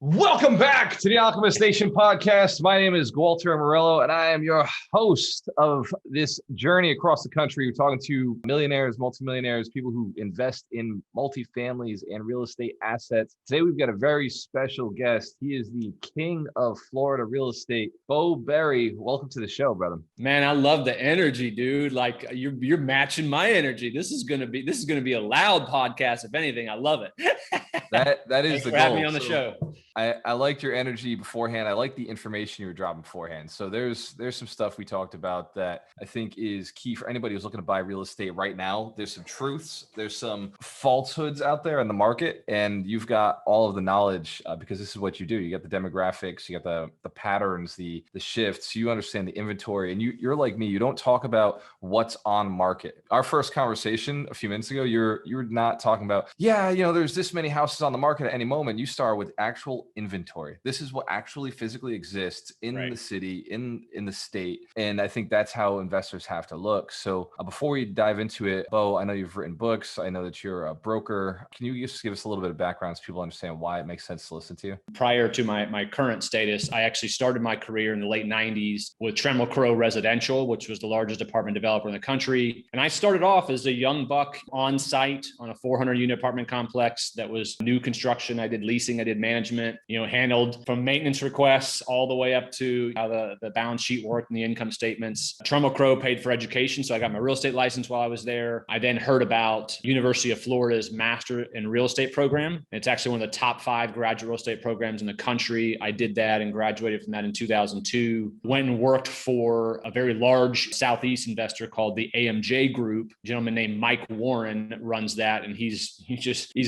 Welcome back to the Alchemist Nation podcast. My name is Gualter Amarelo, and I am your host of this journey across the country. We're talking to millionaires, multimillionaires, people who invest in multifamilies and real estate assets. Today, we've got a very special guest. He is the king of Florida real estate, Beau Beery. Welcome to the show, brother. Man, I love the energy, dude. Like you're matching my energy. This is gonna be a loud podcast. If anything, I love it. That is Thanks the for goal. having me on the show. I liked your energy beforehand. I like the information you were dropping beforehand. So there's some stuff we talked about that I think is key for anybody who's looking to buy real estate right now. There's some truths, there's some falsehoods out there in the market, and you've got all of the knowledge because this is what you do. You got the demographics, you got the patterns, the shifts. You understand the inventory, and you're like me. You don't talk about what's on market. Our first conversation a few minutes ago, you're not talking about there's this many houses on the market at any moment. You start with actual inventory. This is what actually physically exists in the city, in the state. And I think that's how investors have to look. So before we dive into it, Beau, I know you've written books. I know that you're a broker. Can you just give us a little bit of background so people understand why it makes sense to listen to you? Prior to my current status, I actually started my career in the late 90s with Trammell Crow Residential, which was the largest apartment developer in the country. And I started off as a young buck on site on a 400 unit apartment complex that was new construction. I did leasing, I did management, handled from maintenance requests all the way up to how the balance sheet worked and the income statements. Trammell Crow paid for education. So I got my real estate license while I was there. I then heard about University of Florida's Master in Real Estate program. It's actually one of the top 5 graduate real estate programs in the country. I did that and graduated from that in 2002. Went and worked for a very large Southeast investor called the AMJ Group. A gentleman named Mike Warren runs that, and he's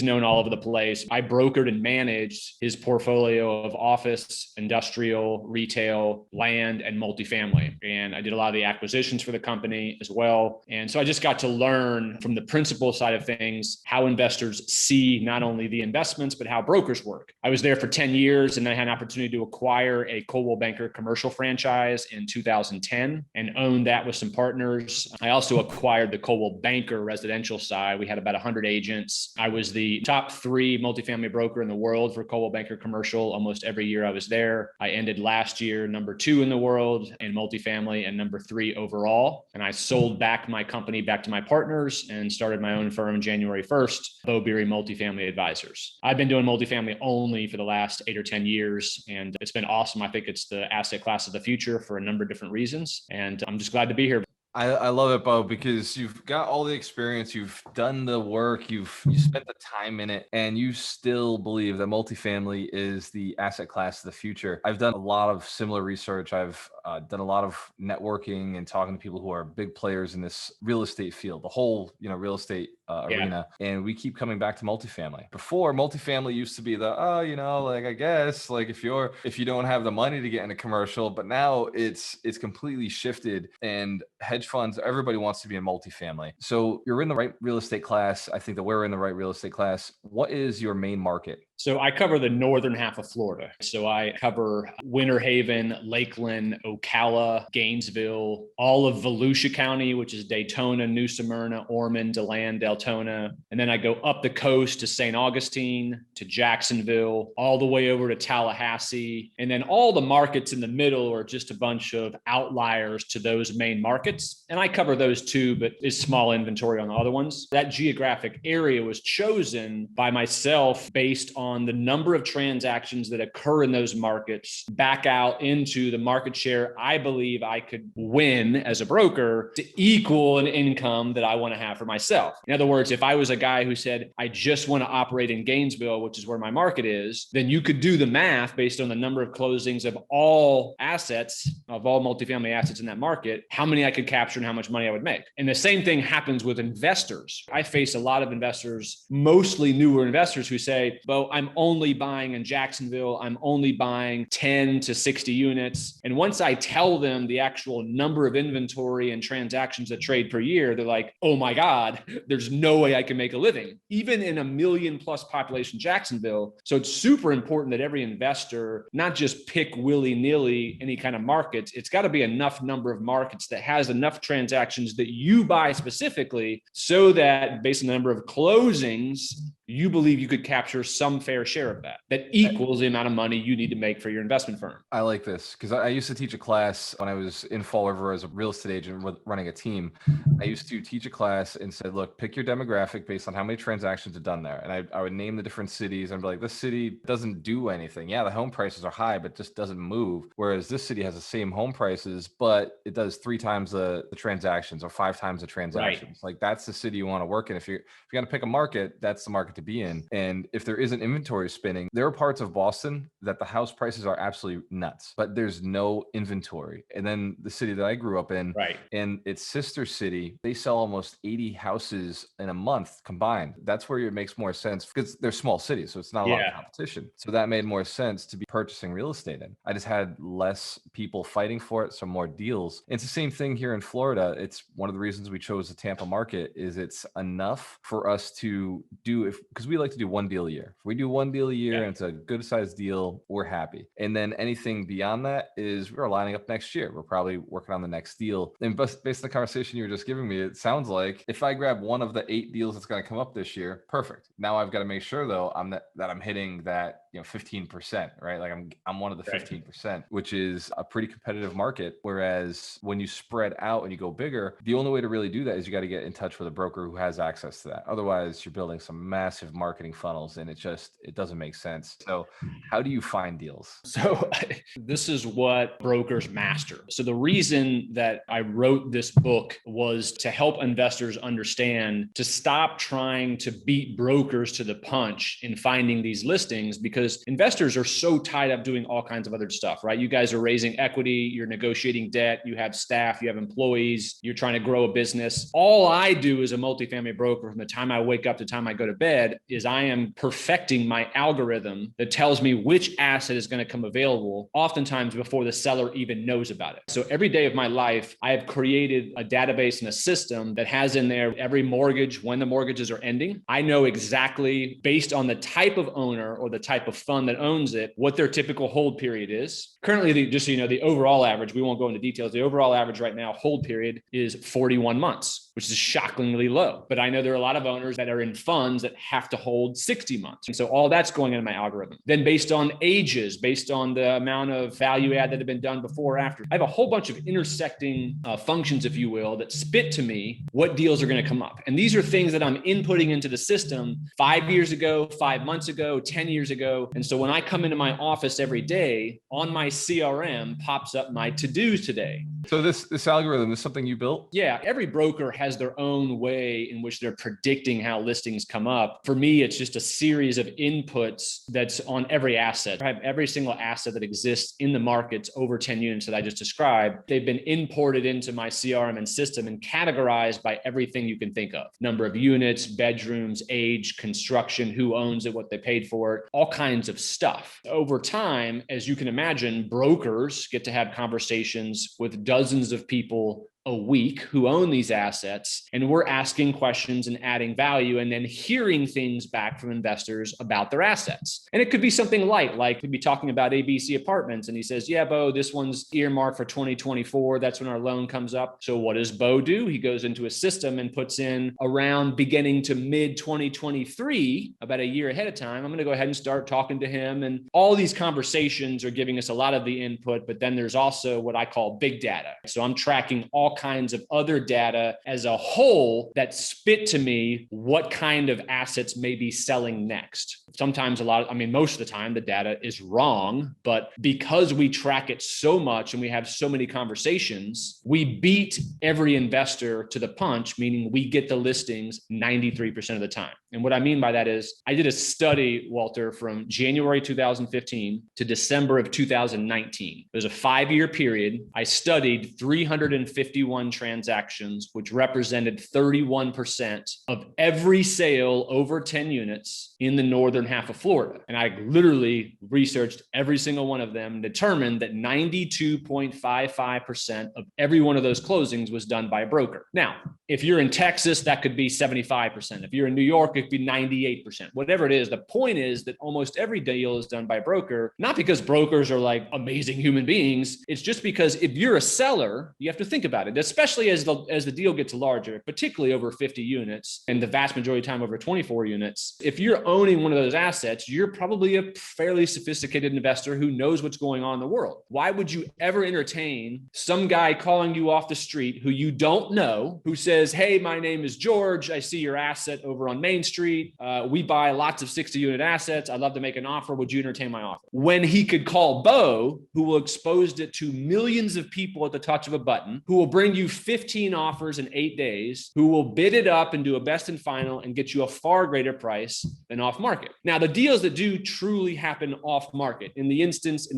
known all over the place. I brokered and managed his portfolio of office, industrial, retail, land, and multifamily. And I did a lot of the acquisitions for the company as well. And so I just got to learn from the principal side of things how investors see not only the investments, but how brokers work. I was there for 10 years and I had an opportunity to acquire a Coldwell Banker commercial franchise in 2010 and owned that with some partners. I also acquired the Coldwell Banker residential side. We had about 100 agents. I was the top 3 multifamily broker in the world for Coldwell Banker commercial almost every year I was there. I ended last year number 2 in the world in multifamily and number 3 overall. And I sold back my company back to my partners and started my own firm January 1st, Beau Beery Multifamily Advisors. I've been doing multifamily only for the last 8 or 10 years, and it's been awesome. I think it's the asset class of the future for a number of different reasons. And I'm just glad to be here. I love it, Beau, because you've got all the experience, you've done the work, you spent the time in it, and you still believe that multifamily is the asset class of the future. I've done a lot of similar research. I've done a lot of networking and talking to people who are big players in this real estate field, the whole real estate arena, and we keep coming back to multifamily. Before, multifamily used to be I guess if you don't have the money to get in a commercial, but now it's completely shifted, and hedge funds, everybody wants to be in multifamily. So you're in the right real estate class. I think that we're in the right real estate class. What is your main market? So I cover the northern half of Florida. So I cover Winter Haven, Lakeland, Ocala, Gainesville, all of Volusia County, which is Daytona, New Smyrna, Ormond, DeLand, Deltona. And then I go up the coast to St. Augustine, to Jacksonville, all the way over to Tallahassee. And then all the markets in the middle are just a bunch of outliers to those main markets. And I cover those too, but it's small inventory on the other ones. That geographic area was chosen by myself based on the number of transactions that occur in those markets, back out into the market share I believe I could win as a broker to equal an income that I want to have for myself. In other words, if I was a guy who said, I just want to operate in Gainesville, which is where my market is, then you could do the math based on the number of closings of all assets, of all multifamily assets in that market, how many I could capture and how much money I would make. And the same thing happens with investors. I face a lot of investors, mostly newer investors, who say, Beau, I'm only buying in Jacksonville. I'm only buying 10 to 60 units. And once I tell them the actual number of inventory and transactions that trade per year, they're like, oh my God, there's no way I can make a living, even in a 1 million+ population Jacksonville. So it's super important that every investor not just pick willy-nilly any kind of markets. It's got to be enough number of markets that has enough transactions that you buy specifically, so that based on the number of closings, you believe you could capture some fair share of that equals the amount of money you need to make for your investment firm. I like this because I used to teach a class when I was in Fall River as a real estate agent running a team. I used to teach a class and said, look, pick your demographic based on how many transactions are done there. And I would name the different cities and be like, this city doesn't do anything. Yeah, the home prices are high, but just doesn't move. Whereas this city has the same home prices, but it does 3 times the transactions or 5 times the transactions. Right. Like that's the city you want to work in. If you're going to pick a market, that's the market to be in. And if there isn't inventory spinning, there are parts of Boston that the house prices are absolutely nuts, but there's no inventory. And then the city that I grew up in, and its sister city, they sell almost 80 houses in a month combined. That's where it makes more sense because they're small cities, so it's not a lot of competition. So that made more sense to be purchasing real estate in. I just had less people fighting for it, so more deals. It's the same thing here in Florida. It's one of the reasons we chose the Tampa market is it's enough for us to do because we like to do one deal a year. If we do one deal a year and it's a good sized deal, we're happy. And then anything beyond that is we're lining up next year. We're probably working on the next deal. And based on the conversation you were just giving me, it sounds like if I grab one of the 8 deals that's going to come up this year, perfect. Now I've got to make sure though that I'm hitting that 15%, right? Like I'm one of the 15%, which is a pretty competitive market. Whereas when you spread out and you go bigger, the only way to really do that is you got to get in touch with a broker who has access to that. Otherwise, you're building some massive marketing funnels, and it doesn't make sense. So, how do you find deals? So, this is what brokers master. So, the reason that I wrote this book was to help investors understand to stop trying to beat brokers to the punch in finding these listings, because investors are so tied up doing all kinds of other stuff, right? You guys are raising equity, you're negotiating debt, you have staff, you have employees, you're trying to grow a business. All I do as a multifamily broker from the time I wake up to the time I go to bed is I am perfecting my algorithm that tells me which asset is going to come available, oftentimes before the seller even knows about it. So every day of my life, I have created a database and a system that has in there every mortgage, when the mortgages are ending. I know exactly based on the type of owner or the type of fund that owns it, what their typical hold period is. Currently, just so you know, the overall average, we won't go into details, the overall average right now hold period is 41 months, which is shockingly low. But I know there are a lot of owners that are in funds that have to hold 60 months. And so all that's going into my algorithm. Then based on ages, based on the amount of value add that have been done before or after, I have a whole bunch of intersecting functions, if you will, that spit to me what deals are going to come up. And these are things that I'm inputting into the system 5 years ago, 5 months ago, 10 years ago. And so when I come into my office every day, on my CRM pops up my to-dos today. So this algorithm is something you built? Yeah, every broker has their own way in which they're predicting how listings come up. For me, it's just a series of inputs that's on every asset. I have every single asset that exists in the markets over 10 units that I just described. They've been imported into my CRM and system and categorized by everything you can think of. Number of units, bedrooms, age, construction, who owns it, what they paid for it, all kinds of stuff. Over time, as you can imagine, brokers get to have conversations with dozens of people a week who own these assets, and we're asking questions and adding value and then hearing things back from investors about their assets. And it could be something light, like we'd be talking about ABC Apartments and he says, yeah, Beau, this one's earmarked for 2024. That's when our loan comes up. So what does Beau do? He goes into a system and puts in around beginning to mid 2023, about a year ahead of time. I'm going to go ahead and start talking to him. And all these conversations are giving us a lot of the input, but then there's also what I call big data. So I'm tracking all kinds of other data as a whole that spit to me what kind of assets may be selling next. Sometimes most of the time the data is wrong, but because we track it so much and we have so many conversations, we beat every investor to the punch, meaning we get the listings 93% of the time. And what I mean by that is I did a study, Walter, from January 2015 to December of 2019. There's a 5-year period. I studied 351 transactions, which represented 31% of every sale over 10 units in the Northern half of Florida. And I literally researched every single one of them, determined that 92.55% of every one of those closings was done by a broker. Now, if you're in Texas, that could be 75%. If you're in New York, it could be 98%. Whatever it is, the point is that almost every deal is done by a broker, not because brokers are like amazing human beings. It's just because if you're a seller, you have to think about it, especially as the deal gets larger, particularly over 50 units and the vast majority of time over 24 units. If you're owning one of those assets, you're probably a fairly sophisticated investor who knows what's going on in the world. Why would you ever entertain some guy calling you off the street who you don't know, who says, hey, my name is George. I see your asset over on Main Street. We buy lots of 60 unit assets. I'd love to make an offer. Would you entertain my offer? When he could call Beau, who will expose it to millions of people at the touch of a button, who will bring you 15 offers in 8 days, who will bid it up and do a best and final and get you a far greater price than off market. Now, the deals that do truly happen off market, in the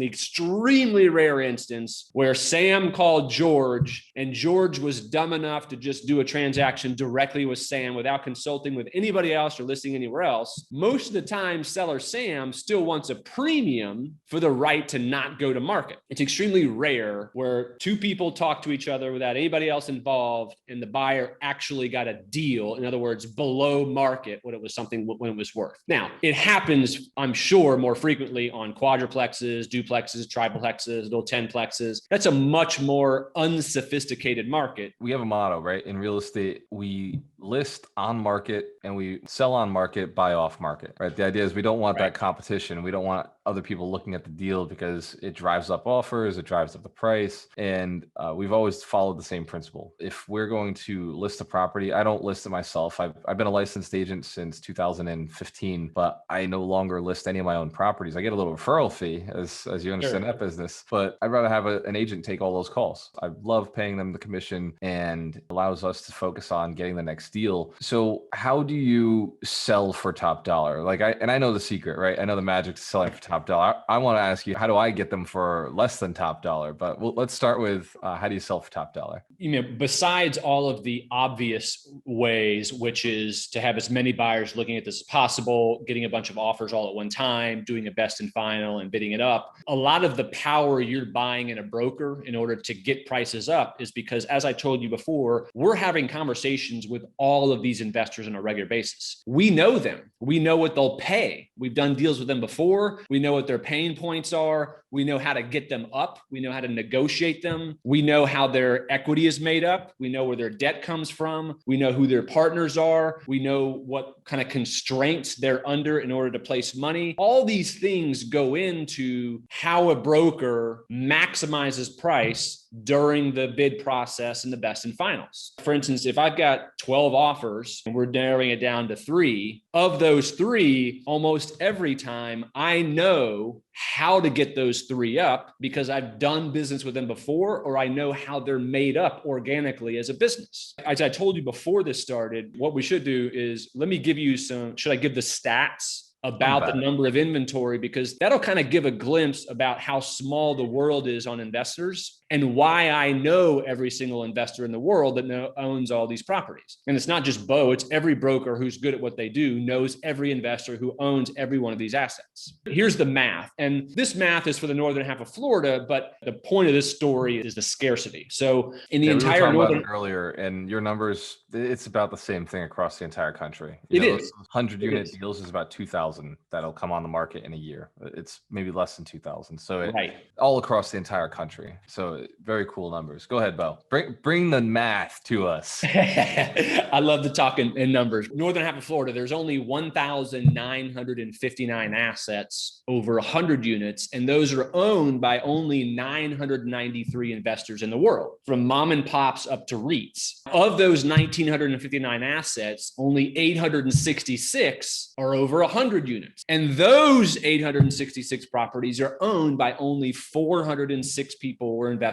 extremely rare instance where Sam called George and George was dumb enough to just do a transaction directly with Sam without consulting with anybody else or listing anywhere else, most of the time seller Sam still wants a premium for the right to not go to market. It's extremely rare where two people talk to each other without anybody else involved and the buyer actually got a deal, in other words, below market what it was something when it was worth. Now, it happens, I'm sure, more frequently on quadruplexes, duplexes, triplexes, little 10plexes. That's a much more unsophisticated market. We have a motto, right? In real estate, we list on market and we sell on market, buy off market, right? The idea is we don't want that competition. We don't want other people looking at the deal because it drives up offers, it drives up the price. And we've always followed the same principle. If we're going to list a property, I don't list it myself. I've been a licensed agent since 2015, but I no longer list any of my own properties. I get a little referral fee as you understand that business, but I'd rather have an agent take all those calls. I love paying them the commission and allows us to focus on getting the next deal. So how do you sell for top dollar? I know the secret, right? I know the magic to selling for top dollar. I want to ask you, how do I get them for less than top dollar? But let's start with how do you sell for top dollar? Besides all of the obvious ways, which is to have as many buyers looking at this as possible, getting a bunch of offers all at one time, doing a best and final and bidding it up. A lot of the power you're buying in a broker in order to get prices up is because, as I told you before, we're having conversations with all of these investors on a regular basis. We know them. We know what they'll pay. We've done deals with them before. We know what their pain points are. We know how to get them up. We know how to negotiate them. We know how their equity is made up. We know where their debt comes from. We know who their partners are. We know what kind of constraints they're under in order to place money. All these things go into how a broker maximizes price during the bid process and the best and finals. For instance, if I've got 12 offers and we're narrowing it down to 3, of those 3, almost every time I know how to get those 3 up because I've done business with them before, or I know how they're made up organically as a business. As I told you before this started, what we should do is let me give you should I give the stats about the number of inventory, because that'll kind of give a glimpse about how small the world is on investors and why I know every single investor in the world that owns all these properties. And it's not just Beau, it's every broker who's good at what they do knows every investor who owns every one of these assets. Here's the math. And this math is for the northern half of Florida, but the point of this story is the scarcity. So in the entire northern earlier, and your numbers, it's about the same thing across the entire country. It is 100 unit deals is about 2,000 that'll come on the market in a year. It's maybe less than 2,000. So all across the entire country. So very cool numbers. Go ahead, Beau. Bring the math to us. I love to talk in numbers. Northern half of Florida, there's only 1,959 assets over 100 units, and those are owned by only 993 investors in the world, from mom and pops up to REITs. Of those 1,959 assets, only 866 are over 100 units. And those 866 properties are owned by only 406 people or investors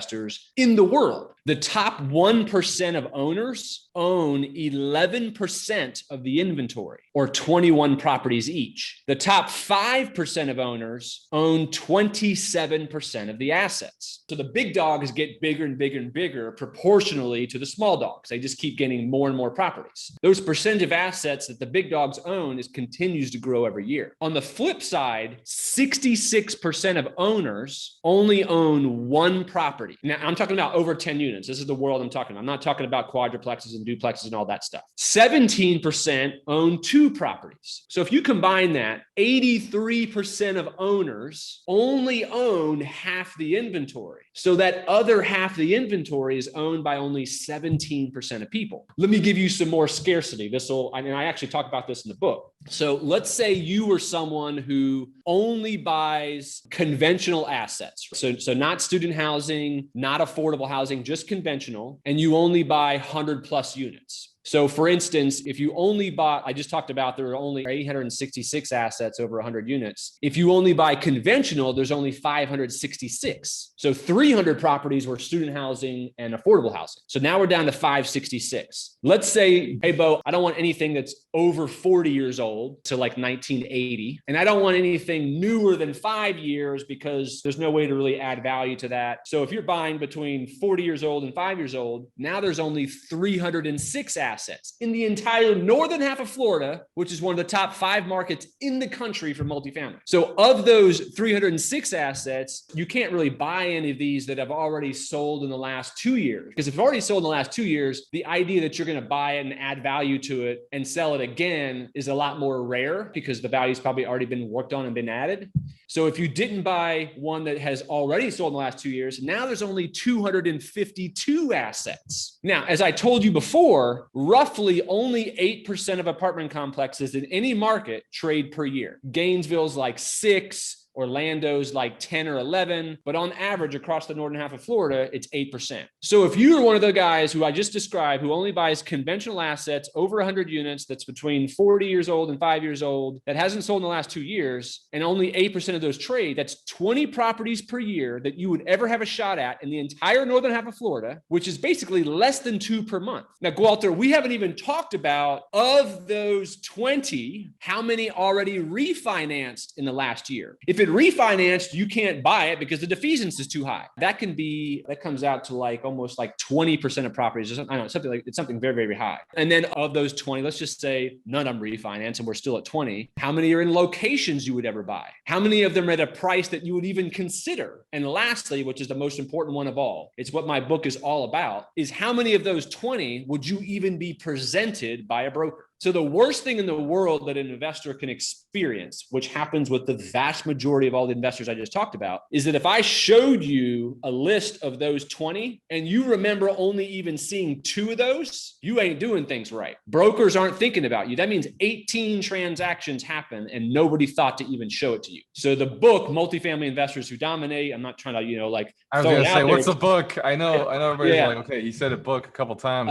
in the world. The top 1% of owners own 11% of the inventory, or 21 properties each. The top 5% of owners own 27% of the assets. So the big dogs get bigger and bigger and bigger proportionally to the small dogs. They just keep getting more and more properties. Those percentage of assets that the big dogs own continues to grow every year. On the flip side, 66% of owners only own one property. Now, I'm talking about over 10 units. This is the world I'm talking about. I'm not talking about quadruplexes and duplexes and all that stuff. 17% own two properties. So if you combine that, 83% of owners only own half the inventory. So that other half of the inventory is owned by only 17% of people. Let me give you some more scarcity. I actually talk about this in the book. So let's say you were someone who only buys conventional assets. So not student housing, not affordable housing, just conventional, and you only buy 100 plus units. So for instance, if you only bought, I just talked about there are only 866 assets over 100 units. If you only buy conventional, there's only 566. So 300 properties were student housing and affordable housing. So now we're down to 566. Let's say, hey, Beau, I don't want anything that's over 40 years old, so like 1980. And I don't want anything newer than 5 years because there's no way to really add value to that. So if you're buying between 40 years old and 5 years old, now there's only 306 assets in the entire northern half of Florida, which is one of the top 5 markets in the country for multifamily. So of those 306 assets, you can't really buy any of these that have already sold in the last 2 years. Because if it's already sold in the last 2 years, the idea that you're going to buy it and add value to it and sell it again is a lot more rare because the value's probably already been worked on and been added. So if you didn't buy one that has already sold in the last 2 years, now there's only 252 assets. Now, as I told you before, roughly only 8% of apartment complexes in any market trade per year. Gainesville's like 6. Orlando's like 10 or 11, but on average across the northern half of Florida, it's 8%. So if you are one of the guys who I just described, who only buys conventional assets over 100 units, that's between 40 years old and 5 years old, that hasn't sold in the last 2 years, and only 8% of those trade, that's 20 properties per year that you would ever have a shot at in the entire northern half of Florida, which is basically less than 2 per month. Now, Gualter, we haven't even talked about, of those 20, how many already refinanced in the last year. If it refinanced, you can't buy it because the defeasance is too high. That comes out to like almost like 20% of properties. I don't know, something very, very high. And then of those 20, let's just say none of them refinance and we're still at 20. How many are in locations you would ever buy? How many of them are at a price that you would even consider? And lastly, which is the most important one of all, it's what my book is all about, is how many of those 20 would you even be presented by a broker? So the worst thing in the world that an investor can experience, which happens with the vast majority of all the investors I just talked about, is that if I showed you a list of those 20 and you remember only even seeing 2 of those, you ain't doing things right. Brokers aren't thinking about you. That means 18 transactions happen and nobody thought to even show it to you. So the book, Multifamily Investors Who Dominate, I'm not trying to, I was going to say, what's the book? I know everybody's like, okay, he said a book a couple times.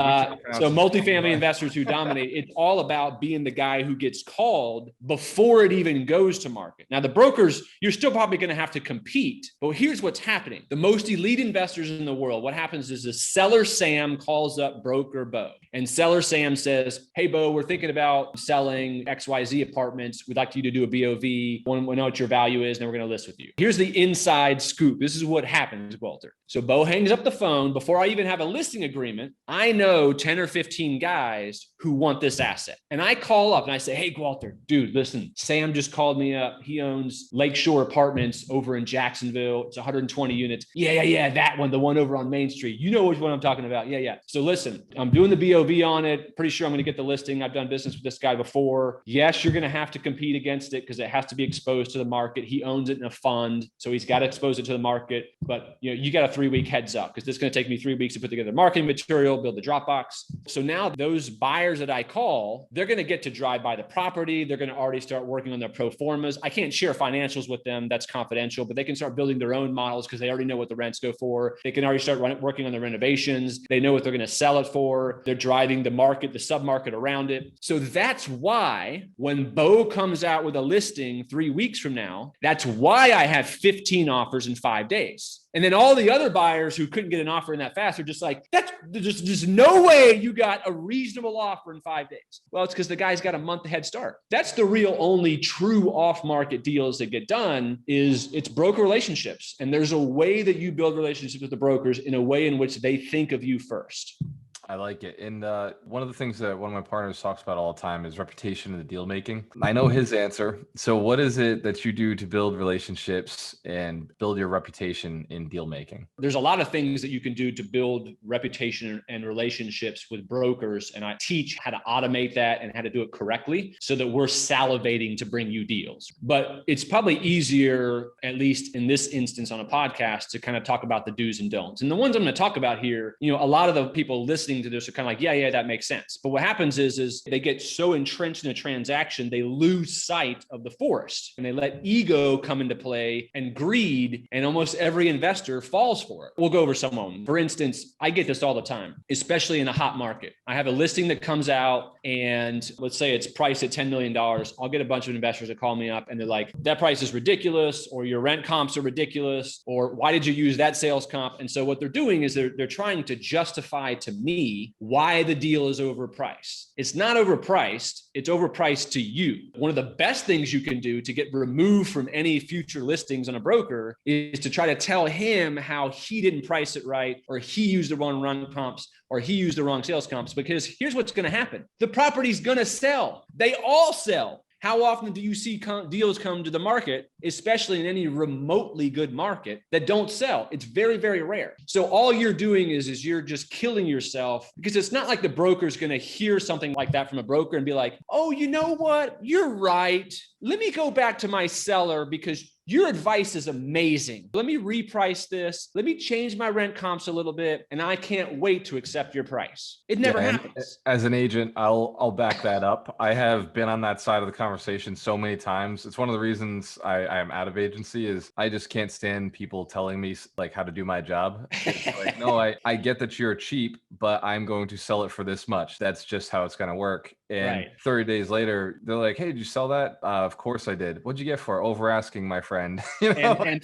So Multifamily Investors Who Dominate, it's all about being the guy who gets called before it even goes to market. Now, the brokers, you're still probably going to have to compete, but here's what's happening. The most elite investors in the world, what happens is the seller Sam calls up broker Beau, and seller Sam says, hey, Beau, we're thinking about selling XYZ apartments. We'd like you to do a BOV. We know what your value is, and then we're going to list with you. Here's the inside scoop. This is what happens, Gualter. So Beau hangs up the phone. Before I even have a listing agreement, I know 10 or 15 guys who want this asset. And I call up and I say, hey, Gualter, dude, listen, Sam just called me up. He owns Lakeshore Apartments over in Jacksonville. It's 120 units. Yeah, that one, the one over on Main Street. You know which one I'm talking about. Yeah. So listen, I'm doing the BOV on it. Pretty sure I'm going to get the listing. I've done business with this guy before. Yes, you're going to have to compete against it because it has to be exposed to the market. He owns it in a fund, so he's got to expose it to the market. But you got a 3-week heads up because this is going to take me 3 weeks to put together marketing material, build the Dropbox. So now those buyers that I call, they're going to get to drive by the property. They're going to already start working on their pro formas. I can't share financials with them. That's confidential, but they can start building their own models because they already know what the rents go for. They can already start working on the renovations. They know what they're going to sell it for. They're driving providing the market, the submarket around it. So that's why when Beau comes out with a listing 3 weeks from now, that's why I have 15 offers in 5 days. And then all the other buyers who couldn't get an offer in that fast are just like, that's just no way you got a reasonable offer in 5 days. Well, it's because the guy's got a month head start. That's the real only true off-market deals that get done is it's broker relationships. And there's a way that you build relationships with the brokers in a way in which they think of you first. I like it. And one of the things that one of my partners talks about all the time is reputation in the deal making. I know his answer. So what is it that you do to build relationships and build your reputation in deal making? There's a lot of things that you can do to build reputation and relationships with brokers. And I teach how to automate that and how to do it correctly so that we're salivating to bring you deals. But it's probably easier, at least in this instance on a podcast, to kind of talk about the do's and don'ts. And the ones I'm going to talk about here, a lot of the people listening to this are kind of like, yeah, that makes sense. But what happens is they get so entrenched in a transaction, they lose sight of the forest and they let ego come into play and greed. And almost every investor falls for it. We'll go over some of them. For instance, I get this all the time, especially in a hot market. I have a listing that comes out and let's say it's priced at $10 million. I'll get a bunch of investors that call me up and they're like, that price is ridiculous, or your rent comps are ridiculous, or why did you use that sales comp? And so what they're doing is they're trying to justify to me why the deal is overpriced. It's not overpriced. It's overpriced to you. One of the best things you can do to get removed from any future listings on a broker is to try to tell him how he didn't price it right, or he used the wrong run comps, or he used the wrong sales comps. Because here's what's going to happen. The property's going to sell. They all sell. How often do you see deals come to the market, especially in any remotely good market, that don't sell? It's very, very rare. So all you're doing is you're just killing yourself, because it's not like the broker's going to hear something like that from a broker and be like, oh, you know what? You're right. Let me go back to my seller because your advice is amazing. Let me reprice this. Let me change my rent comps a little bit. And I can't wait to accept your price. It never happens. As an agent, I'll back that up. I have been on that side of the conversation so many times. It's one of the reasons I am out of agency is I just can't stand people telling me like how to do my job. Like, no, I get that you're cheap, but I'm going to sell it for this much. That's just how it's going to work. And 30 days later, they're like, hey, did you sell that? Of course I did. What'd you get for over asking, my friend? And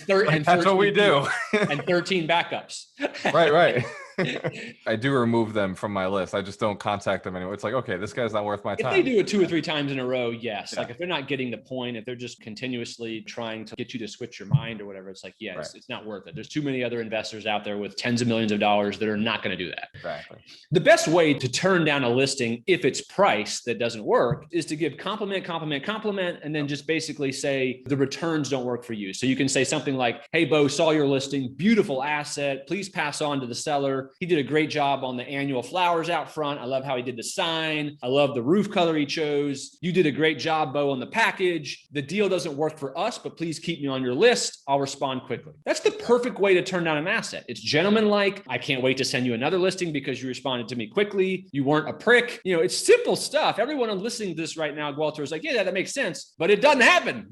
that's what we do. And 13 backups. Right. I do remove them from my list. I just don't contact them anymore. It's like, okay, this guy's not worth my time. If they do it 2 or 3 times in a row, yes. Yeah. Like if they're not getting the point, if they're just continuously trying to get you to switch your mind or whatever, it's like, yeah, it's not worth it. There's too many other investors out there with tens of millions of dollars that are not going to do that. Exactly. The best way to turn down a listing, if it's price that doesn't work, is to give compliment, and then just basically say the returns don't work for you. So you can say something like, hey, Beau, saw your listing, beautiful asset. Please pass on to the seller. He did a great job on the annual flowers out front. I love how he did the sign. I love the roof color he chose. You did a great job, Beau, on the package. The deal doesn't work for us, but please keep me on your list. I'll respond quickly. That's the perfect way to turn down an asset. It's gentlemanlike. I can't wait to send you another listing because you responded to me quickly. You weren't a prick. It's simple stuff. Everyone listening to this right now, Gualter, is like, yeah, that makes sense, but it doesn't happen.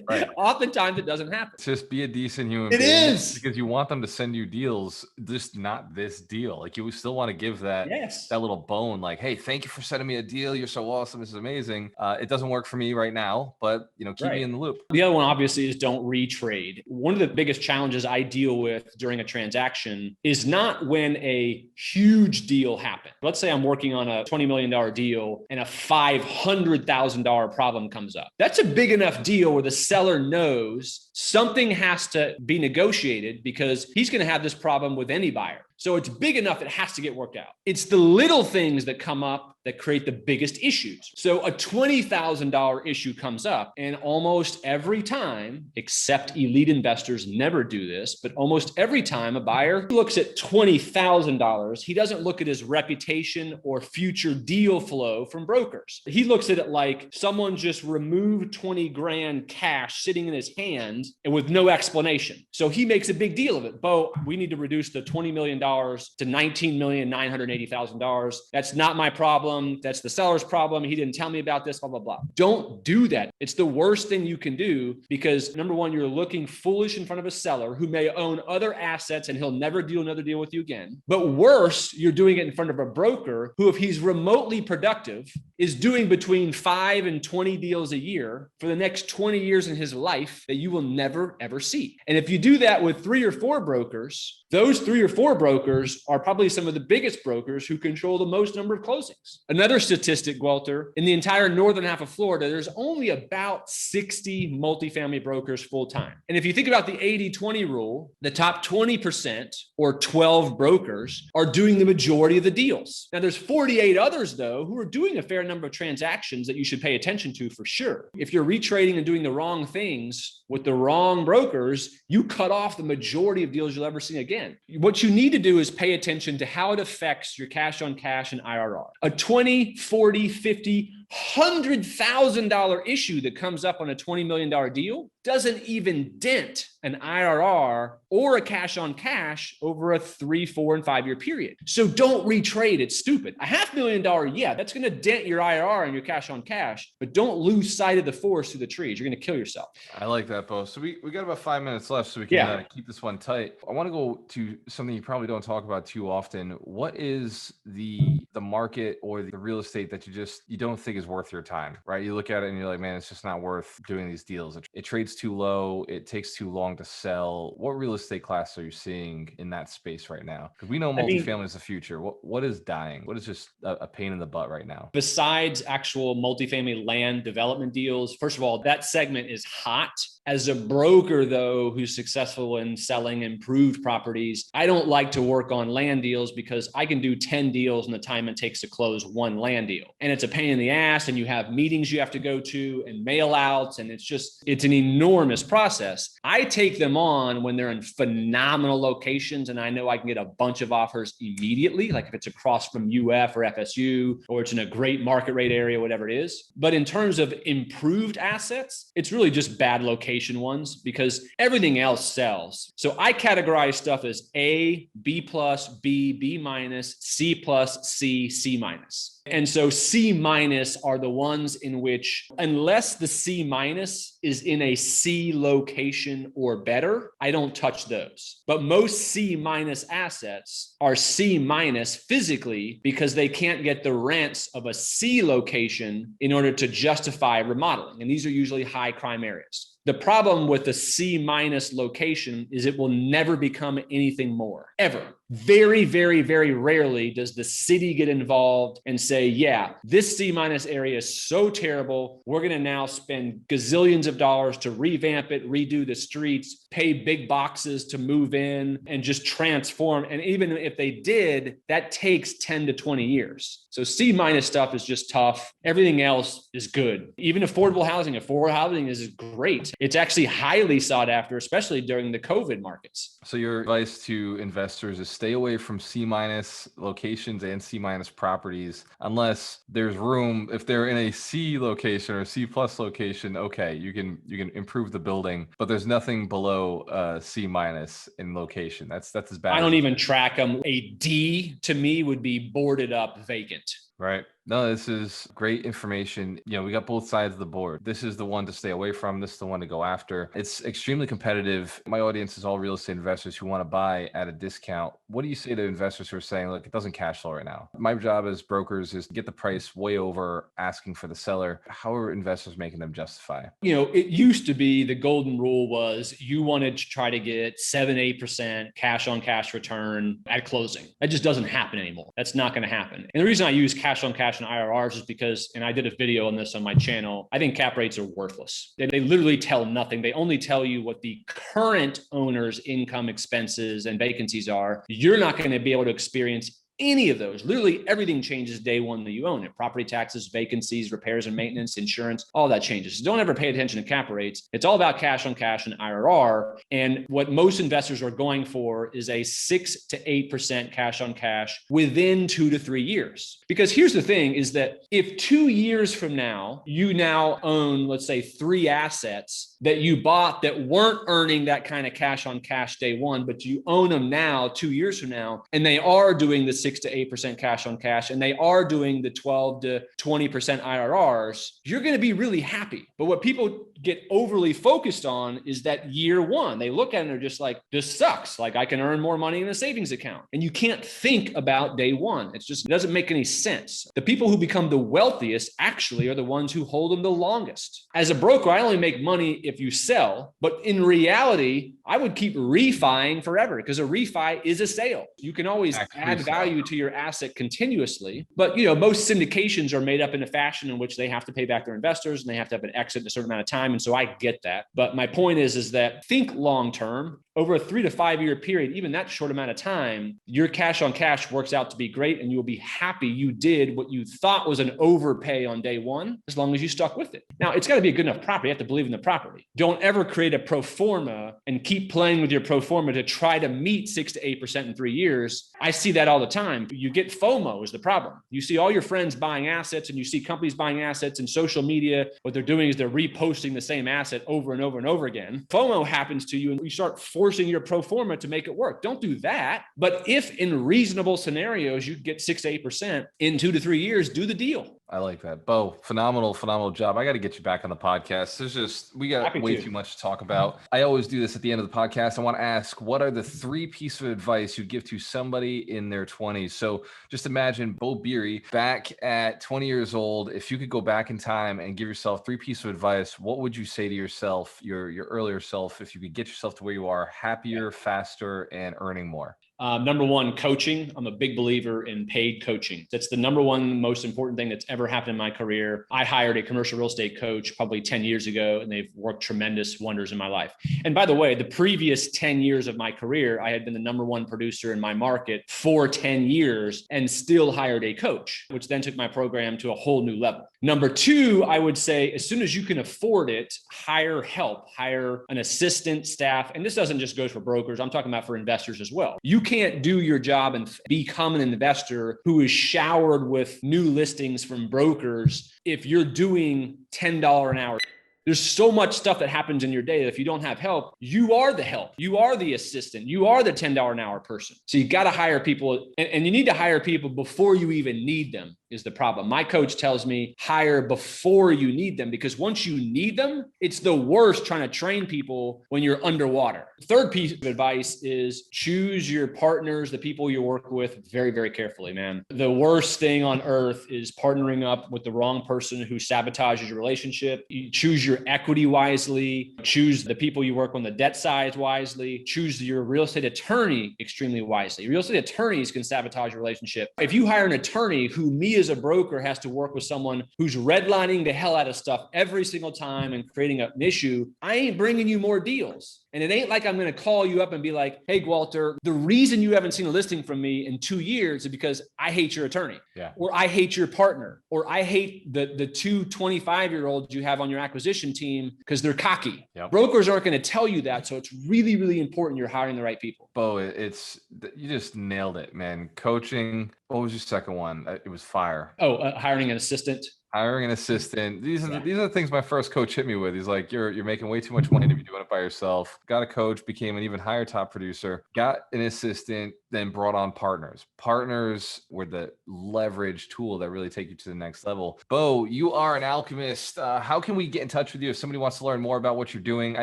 Right. Oftentimes it doesn't happen. Just be a decent human being. It is because you want them to send you deals, just not this deal. Like you still want to give that little bone, like, hey, thank you for sending me a deal. You're so awesome. This is amazing. It doesn't work for me right now, but keep me in the loop. The other one obviously is don't retrade. One of the biggest challenges I deal with during a transaction is not when a huge deal happens. Let's say I'm working on a $20 million deal and a $500,000 problem comes up. That's a big enough deal where the seller knows something has to be negotiated because he's going to have this problem with any buyer. So it's big enough, it has to get worked out. It's the little things that come up that create the biggest issues. So a $20,000 issue comes up, and almost every time, except elite investors never do this, but almost every time a buyer looks at $20,000, he doesn't look at his reputation or future deal flow from brokers. He looks at it like someone just removed 20 grand cash sitting in his hand and with no explanation. So he makes a big deal of it. Beau, we need to reduce the $20 million to $19,980,000. That's not my problem. problem. That's the seller's problem. He didn't tell me about this, blah, blah, blah. Don't do that. It's the worst thing you can do because number one, you're looking foolish in front of a seller who may own other assets and he'll never do another deal with you again. But worse, you're doing it in front of a broker who, if he's remotely productive, is doing between 5 and 20 deals a year for the next 20 years in his life that you will never, ever see. And if you do that with 3 or 4 brokers, those 3 or 4 brokers are probably some of the biggest brokers who control the most number of closings. Another statistic, Gualter, in the entire northern half of Florida, there's only about 60 multifamily brokers full time. And if you think about the 80-20 rule, the top 20% or 12 brokers are doing the majority of the deals. Now there's 48 others though, who are doing a fair number of transactions that you should pay attention to for sure. If you're retrading and doing the wrong things with the wrong brokers, you cut off the majority of deals you'll ever see again. What you need to do is pay attention to how it affects your cash on cash and IRR. A 20, 40, 50, $100,000 issue that comes up on a $20 million deal doesn't even dent an IRR or a cash on cash over a 3, 4, and 5 year period. So don't retrade. It's stupid. A $500,000, yeah, that's going to dent your IRR and your cash on cash, but don't lose sight of the forest through the trees. You're going to kill yourself. I like that, Beau. So we got about 5 minutes left, so we can keep this one tight. I want to go to something you probably don't talk about too often. What is the market or the real estate that you don't think is worth your time, right? You look at it and you're like, man, it's just not worth doing these deals. It trades too low. It takes too long to sell. What real estate class are you seeing in that space right now? Because we know multifamily is the future. What is dying? What is just a pain in the butt right now? Besides actual multifamily land development deals, first of all, that segment is hot. As a broker, though, who's successful in selling improved properties, I don't like to work on land deals because I can do 10 deals in the time it takes to close one land deal. And it's a pain in the ass, and you have meetings you have to go to and mail outs, and it's an enormous process. I take them on when they're in phenomenal locations and I know I can get a bunch of offers immediately, like if it's across from UF or FSU, or it's in a great market rate area, whatever it is. But in terms of improved assets, it's really just bad location ones because everything else sells. So I categorize stuff as A, B plus, B minus, C plus, C minus. And so C minus are the ones in which, unless the C minus is in a C location or better, I don't touch those. But most C minus assets are C minus physically because they can't get the rents of a C location in order to justify remodeling. And these are usually high crime areas. The problem with the C minus location is it will never become anything more, ever. Very, very, very rarely does the city get involved and say, yeah, this C minus area is so terrible. We're going to now spend gazillions of dollars to revamp it, redo the streets, pay big boxes to move in and just transform. And even if they did, that takes 10 to 20 years. So C minus stuff is just tough. Everything else is good. Even affordable housing is great. It's actually highly sought after, especially during the COVID markets. So your advice to investors is stay away from C minus locations and C minus properties unless there's room. If they're in a C location or a C plus location, okay, you can improve the building, but there's nothing below C minus in location. That's as bad. I don't even track them. A D to me would be boarded up vacant. Right. No, this is great information. We got both sides of the board. This is the one to stay away from. This is the one to go after. It's extremely competitive. My audience is all real estate investors who want to buy at a discount. What do you say to investors who are saying, look, it doesn't cash flow right now? My job as brokers is to get the price way over asking for the seller. How are investors making them justify? It used to be the golden rule was you wanted to try to get 7-8% cash on cash return at closing. That just doesn't happen anymore. That's not going to happen. And the reason I use cash on cash and IRRs is because, and I did a video on this on my channel, I think cap rates are worthless. They literally tell nothing. They only tell you what the current owner's income, expenses, and vacancies are. You're not going to be able to experience any of those. Literally everything changes day one that you own it. Property taxes, vacancies, repairs and maintenance, insurance, all that changes. So don't ever pay attention to cap rates. It's all about cash on cash and IRR. And what most investors are going for is a 6 to 8% cash on cash within 2 to 3 years. Because here's the thing is that if 2 years from now, you now own, let's say 3 assets that you bought that weren't earning that kind of cash on cash day one, but you own them now 2 years from now, and they are doing the 6 to 8% cash on cash, and they are doing the 12 to 20% IRRs, you're going to be really happy. But what people get overly focused on is that year one. They look at it and they're just like, this sucks. Like, I can earn more money in a savings account. And you can't think about day one. It doesn't make any sense. The people who become the wealthiest actually are the ones who hold them the longest. As a broker, I only make money if you sell, but in reality, I would keep refining forever because a refi is a sale. You can always add value to your asset continuously, but most syndications are made up in a fashion in which they have to pay back their investors and they have to have an exit in a certain amount of time. And so I get that. But my point is that think long-term. Over a 3 to 5 year period, even that short amount of time, your cash on cash works out to be great, and you'll be happy you did what you thought was an overpay on day one, as long as you stuck with it. Now, it's got to be a good enough property. You have to believe in the property. Don't ever create a pro forma and keep playing with your pro forma to try to meet 6 to 8% in 3 years. I see that all the time. You get FOMO is the problem. You see all your friends buying assets, and you see companies buying assets, and social media, what they're doing is they're reposting the same asset over and over and over again. FOMO happens to you, and you start forcing your pro forma to make it work. Don't do that. But if in reasonable scenarios, you get 6 to 8% in 2 to 3 years, do the deal. I like that. Beau, phenomenal job. I got to get you back on the podcast. We got way too much to talk about. I always do this at the end of the podcast. I want to ask, what are the 3 pieces of advice you'd give to somebody in their 20s? So just imagine Beau Beery back at 20 years old. If you could go back in time and give yourself 3 pieces of advice, what would you say to yourself, your earlier self, if you could get yourself to where you are, happier, faster, and earning more? Number one, coaching. I'm a big believer in paid coaching. That's the number one most important thing that's ever happened in my career. I hired a commercial real estate coach probably 10 years ago, and they've worked tremendous wonders in my life. And by the way, the previous 10 years of my career, I had been the number one producer in my market for 10 years and still hired a coach, which then took my program to a whole new level. Number two, I would say, as soon as you can afford it, hire help, hire an assistant, staff. And this doesn't just go for brokers. I'm talking about for investors as well. You can't do your job and become an investor who is showered with new listings from brokers if you're doing $10 an hour. There's so much stuff that happens in your day that if you don't have help, you are the help. You are the assistant. You are the $10 an hour person. So you got to hire people, and you need to hire people before you even need them is the problem. My coach tells me hire before you need them, because once you need them, it's the worst trying to train people when you're underwater. The third piece of advice is choose your partners, the people you work with, very, very carefully, man. The worst thing on earth is partnering up with the wrong person who sabotages your relationship. You choose your equity wisely, choose the people you work on the debt side wisely, choose your real estate attorney extremely wisely. Real estate attorneys can sabotage your relationship. If you hire an attorney who me as a broker has to work with someone who's redlining the hell out of stuff every single time and creating an issue, I ain't bringing you more deals. And it ain't like I'm going to call you up and be like, hey, Gualter, the reason you haven't seen a listing from me in 2 years is because I hate your attorney, or I hate your partner, or I hate the 2 25-year-olds you have on your acquisition team because they're cocky. Brokers aren't going to tell you that. So it's really, really important you're hiring the right people. Beau, you just nailed it, man. Coaching. What was your second one? It was fire. Hiring an assistant. Hiring an assistant. These are the things my first coach hit me with. He's like, you're making way too much money to be doing it by yourself. Got a coach, became an even higher top producer, got an assistant, then brought on partners. Partners were the leverage tool that really take you to the next level. Beau, you are an alchemist. How can we get in touch with you if somebody wants to learn more about what you're doing? I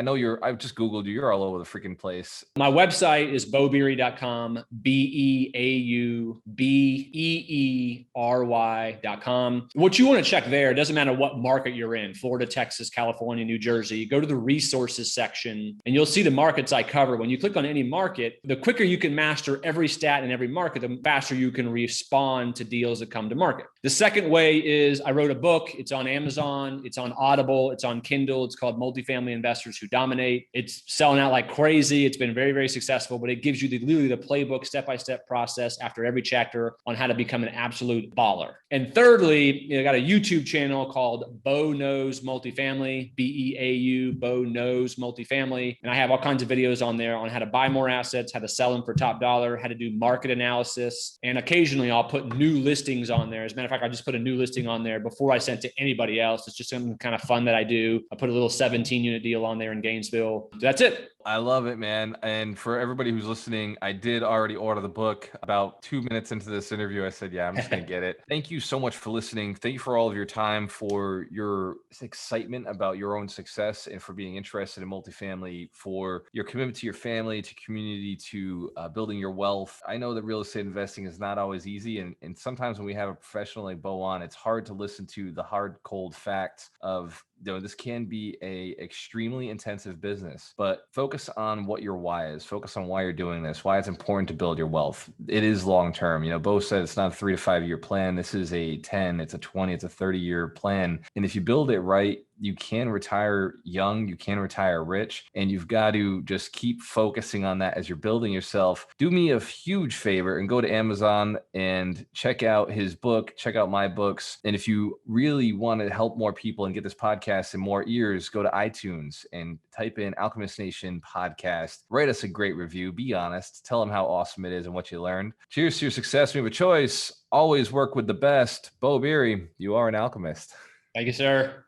know I've just Googled you. You're all over the freaking place. My website is beaubeery.com, BEAUBEERY.com. What you want to check there, it doesn't matter what market you're in, Florida, Texas, California, New Jersey, go to the resources section and you'll see the markets I cover. When you click on any market, the quicker you can master every stat in every market, the faster you can respond to deals that come to market. The second way is I wrote a book. It's on Amazon. It's on Audible. It's on Kindle. It's called Multifamily Investors Who Dominate. It's selling out like crazy. It's been very, very successful, but it gives you literally the playbook, step-by-step process after every chapter on how to become an absolute baller. And thirdly, I got a YouTube channel called Beau Knows Multifamily, BEAU, Beau Knows Multifamily. And I have all kinds of videos on there on how to buy more assets, how to sell them for top dollar, how how to do market analysis. And occasionally I'll put new listings on there. As a matter of fact, I just put a new listing on there before I sent to anybody else. It's just something kind of fun that I do. I put a little 17 unit deal on there in Gainesville. That's it. I love it, man. And for everybody who's listening, I did already order the book. About 2 minutes into this interview, I said, yeah, I'm just going to get it. Thank you so much for listening. Thank you for all of your time, for your excitement about your own success, and for being interested in multifamily, for your commitment to your family, to community, to building your wealth. I know that real estate investing is not always easy. And sometimes when we have a professional like Beau on, it's hard to listen to the hard, cold facts of, this can be a extremely intensive business, but focus on what your why is. Focus on why you're doing this, why it's important to build your wealth. It is long-term. Beau said it's not a 3 to 5 year plan. This is a 10, it's a 20, it's a 30-year plan. And if you build it right, you can retire young, you can retire rich, and you've got to just keep focusing on that as you're building yourself. Do me a huge favor and go to Amazon and check out his book, check out my books. And if you really want to help more people and get this podcast in more ears, go to iTunes and type in Alchemist Nation podcast. Write us a great review. Be honest. Tell them how awesome it is and what you learned. Cheers to your success. We have a choice. Always work with the best. Beau Beery, you are an alchemist. Thank you, sir.